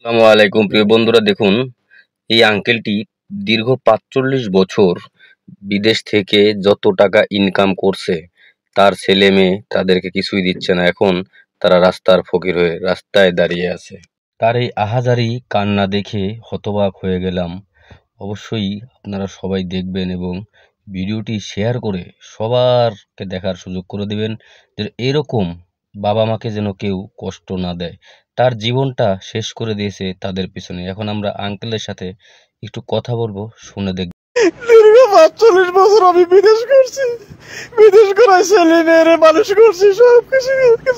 আসসালামু আলাইকুম প্রিয় বন্ধুরা, দেখুন এই আঙ্কেলটি দীর্ঘ ৪৫ বছর বিদেশ থেকে যত টাকা ইনকাম করছে, তার ছেলে মেয়ে তাদেরকে কিছুই দিচ্ছে না। এখন তারা রাস্তার ফকির হয়ে রাস্তায় দাঁড়িয়ে আছে। তার এই আহাজারি কান্না দেখে হতবাক হয়ে গেলাম। অবশ্যই আপনারা সবাই দেখবেন এবং ভিডিওটি শেয়ার করে সবারকে দেখার সুযোগ করে দেবেন, যে এরকম বাবা মাকে যেন কেউ কষ্ট না দেয়। তার জীবনটা শেষ করে দিয়েছে তাদের পিছনে। এখন আমরা আঙ্কেলের সাথে একটু কথা বলবো, শুনে দেখ। দীর্ঘ ৪৫ বছর আমি বিদেশ করছি, বিদেশ করাই ছেলে মেয়েরে মানুষ করছি, সবকিছু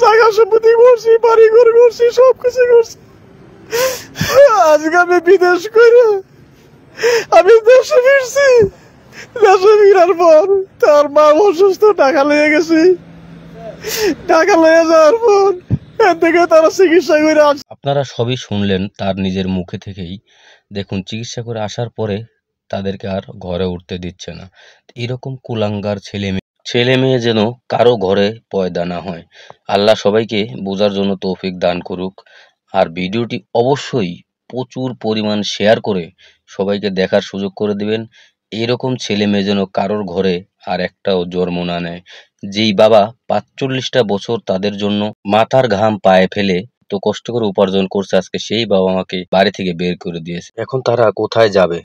জায়গা সম্পত্তি করছি, বাড়ি ঘর করছি, সবকিছু করছি। আজকে আমি বিদেশ করে আমি দেশে ফিরছি। দেশে ফিরার পর তার মা অসুস্থ, টাকা লেগে গেছি। টাকা লেগে যাওয়ার পর এর থেকে তারা চিকিৎসা করে আপনারা সবই শুনলেন তার নিজের মুখে থেকেই। দেখুন, চিকিৎসা করে আসার পরে তাদেরকে আর ঘরে উঠতে দিচ্ছে না। এরকম কুলাঙ্গার ছেলে মেয়ে যেন কারো ঘরে পয়দা না হয়। আল্লাহ সবাইকে বোঝার জন্য তৌফিক দান করুক। আর ভিডিওটি অবশ্যই প্রচুর পরিমাণ শেয়ার করে সবাইকে দেখার সুযোগ করে দিবেন। এরকম ছেলে মেয়ে যেন কারোর ঘরে আর একটাও জন্ম না নেয়। যেই বাবা ৪৫টা বছর তাদের জন্য মাথার ঘাম পায়ে ফেলে তো কষ্ট করে উপার্জন করছে, আজকে সেই বাবা মাকে বাড়ি থেকে বের করে দিয়েছে। এখন তারা কোথায় যাবে?